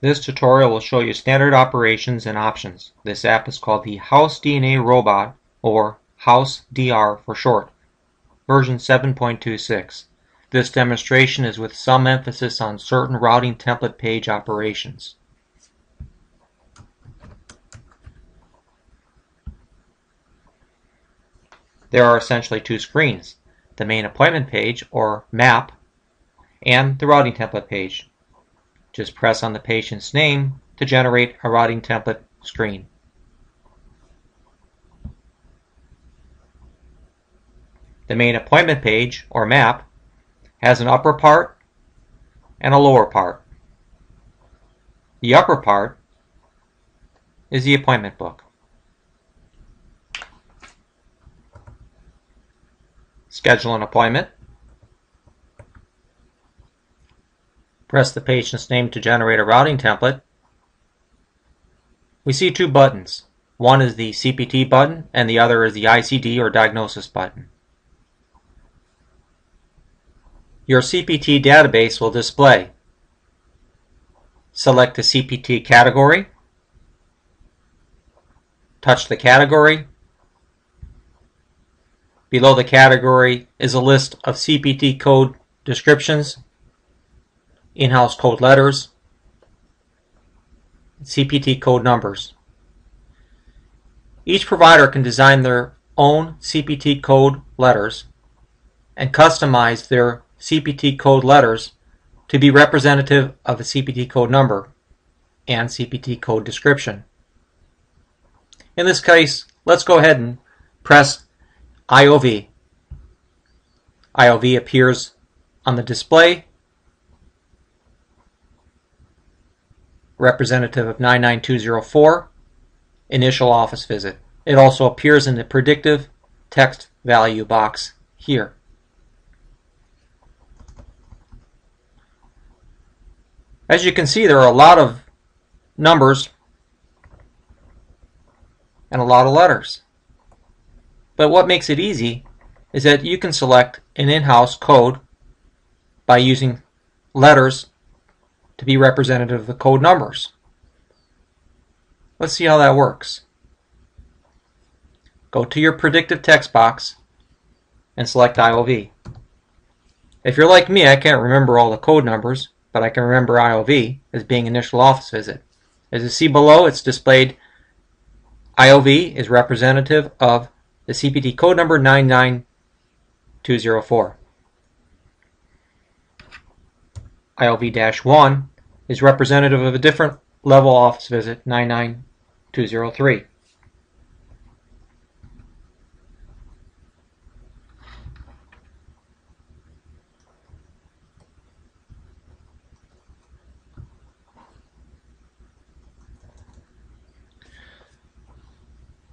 This tutorial will show you standard operations and options. This app is called the House DNA Robot, or House DR for short, version 7.26. This demonstration is with some emphasis on certain routing template page operations. There are essentially two screens, the main appointment page, or MAP, and the routing template page. Just press on the patient's name to generate a routing template screen. The main appointment page, or MAP, has an upper part and a lower part. The upper part is the appointment book. Schedule an appointment. Press the patient's name to generate a routing template. We see two buttons. One is the CPT button and the other is the ICD or diagnosis button. Your CPT database will display. Select the CPT category. Touch the category. Below the category is a list of CPT code descriptions, in-house code letters, CPT code numbers. Each provider can design their own CPT code letters and customize their CPT code letters to be representative of a CPT code number and CPT code description. In this case, let's go ahead and press IOV. IOV appears on the display, representative of 99204, initial office visit. It also appears in the predictive text value box here. As you can see, there are a lot of numbers and a lot of letters. But what makes it easy is that you can select an in-house code by using letters to be representative of the code numbers. Let's see how that works. Go to your predictive text box and select IOV. If you're like me, I can't remember all the code numbers, but I can remember IOV as being initial office visit. As you see below, it's displayed IOV is representative of the CPT code number 99204. IOV-1 is representative of a different level office visit, 99203.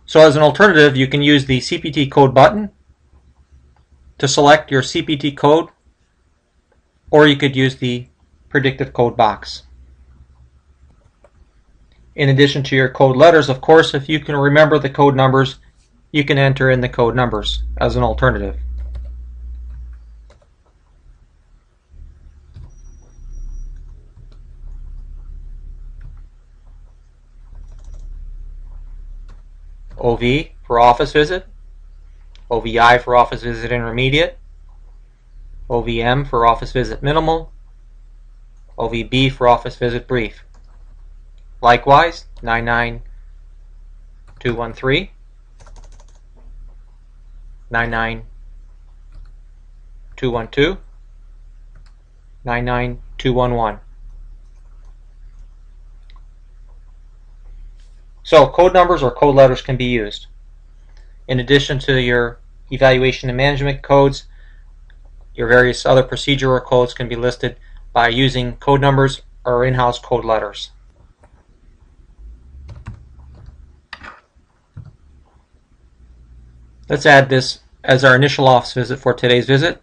So as an alternative, you can use the CPT code button to select your CPT code, or you could use the predictive code box. In addition to your code letters, of course, if you can remember the code numbers, you can enter in the code numbers as an alternative. OV for office visit, OVI for office visit intermediate, OVM for office visit minimal, OVB for office visit brief. Likewise, 99213, 99212, 99211. So code numbers or code letters can be used. In addition to your evaluation and management codes, your various other procedural codes can be listed by using code numbers or in-house code letters. Let's add this as our initial office visit for today's visit.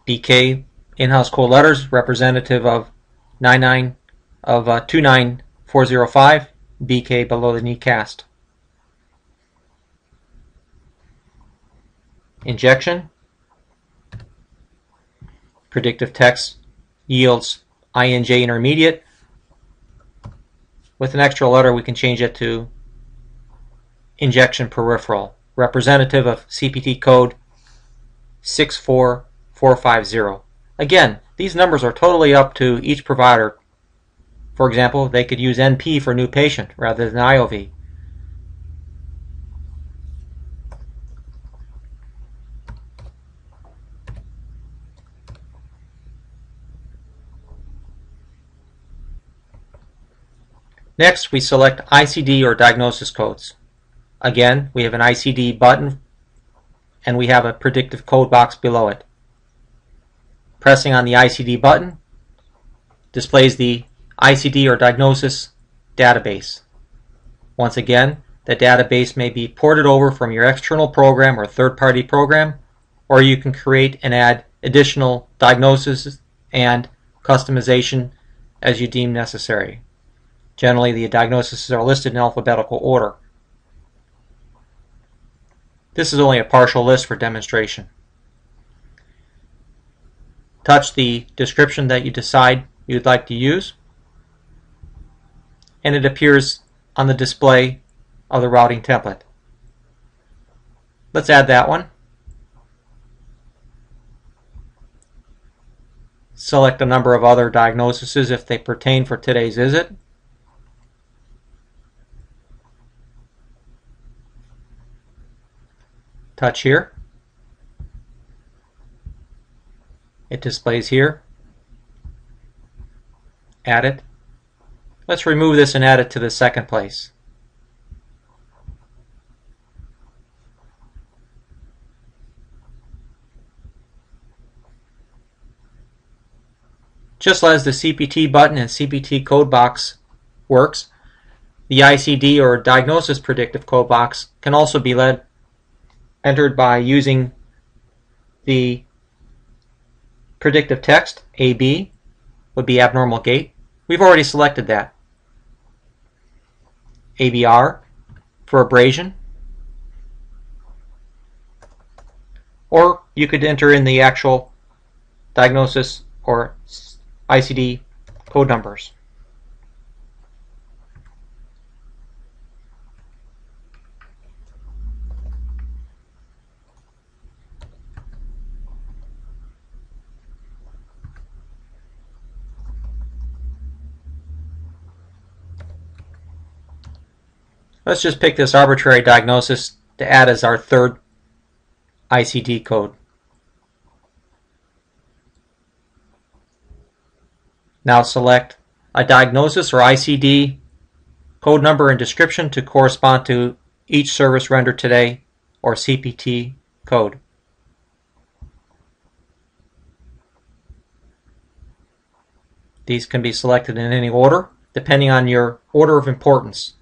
BK in-house code letters representative of 29405, BK below the knee cast. Injection, predictive text yields INJ intermediate. With an extra letter, we can change it to injection peripheral, representative of CPT code 64450. Again, these numbers are totally up to each provider. For example, they could use NP for new patient rather than IOV. Next, we select ICD or diagnosis codes. Again, we have an ICD button and we have a predictive code box below it. Pressing on the ICD button displays the ICD or diagnosis database. Once again, the database may be ported over from your external program or third-party program, or you can create and add additional diagnoses and customization as you deem necessary. Generally, the diagnoses are listed in alphabetical order. This is only a partial list for demonstration. Touch the description that you decide you'd like to use, and it appears on the display of the routing template. Let's add that one. Select a number of other diagnoses if they pertain for today's visit. Touch here. It displays here. Add it. Let's remove this and add it to the second place. Just as the CPT button and CPT code box works, the ICD or diagnosis predictive code box can also be entered by using the predictive text. AB would be abnormal gait. We've already selected that. ABR for abrasion. Or you could enter in the actual diagnosis or ICD code numbers. Let's just pick this arbitrary diagnosis to add as our third ICD code. Now select a diagnosis or ICD code number and description to correspond to each service rendered today or CPT code. These can be selected in any order depending on your order of importance.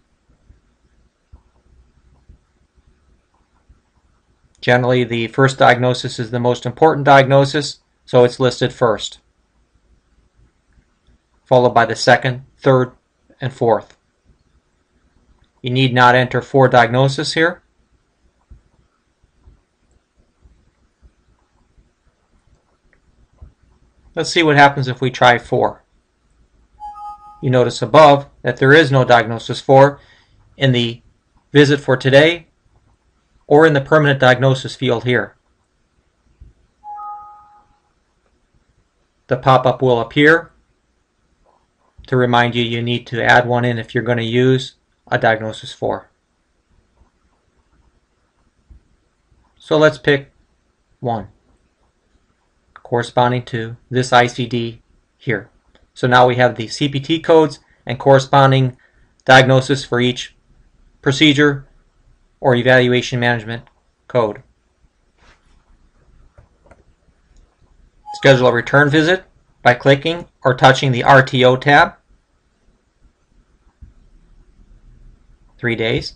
Generally, the first diagnosis is the most important diagnosis, so it's listed first, followed by the second, third, and fourth. You need not enter 4 diagnoses here. Let's see what happens if we try 4. You notice above that there is no diagnosis 4 in the visit for today or in the permanent diagnosis field here. The pop-up will appear to remind you you need to add one in if you're going to use a diagnosis 4. So let's pick 1 corresponding to this ICD here. So now we have the CPT codes and corresponding diagnosis for each procedure or evaluation management code. Schedule a return visit by clicking or touching the RTO tab. 3 days.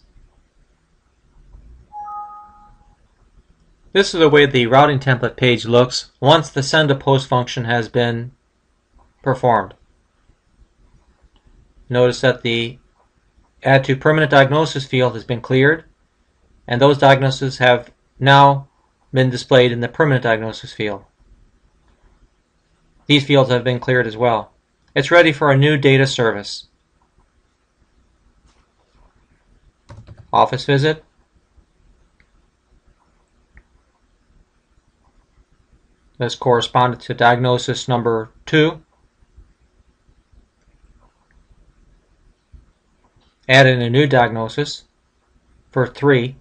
This is the way the routing template page looks once the send to post function has been performed. Notice that the add to permanent diagnosis field has been cleared, and those diagnoses have now been displayed in the permanent diagnosis field. These fields have been cleared as well. It's ready for a new data service. Office visit. This corresponded to diagnosis number 2. Add in a new diagnosis for 3.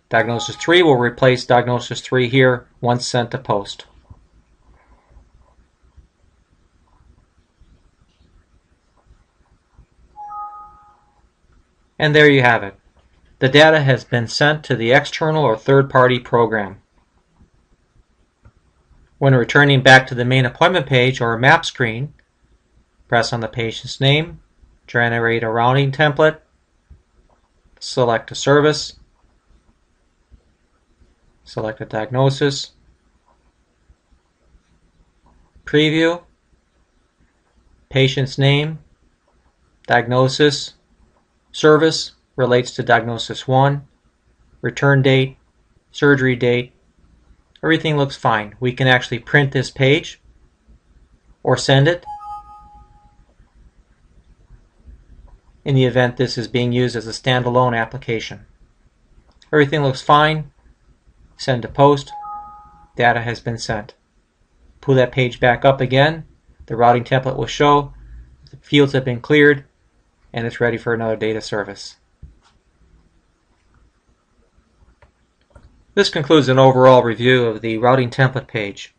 Diagnosis 3 will replace diagnosis 3 here once sent to post. And there you have it. The data has been sent to the external or third-party program. When returning back to the main appointment page or map screen, press on the patient's name, generate a routing template, select a service, select a diagnosis, preview, patient's name, diagnosis, service relates to diagnosis 1, return date, surgery date. Everything looks fine. We can actually print this page or send it in the event this is being used as a standalone application. Everything looks fine. Send to post. Data has been sent. Pull that page back up again. The routing template will show the fields have been cleared and it's ready for another data service. This concludes an overall review of the routing template page.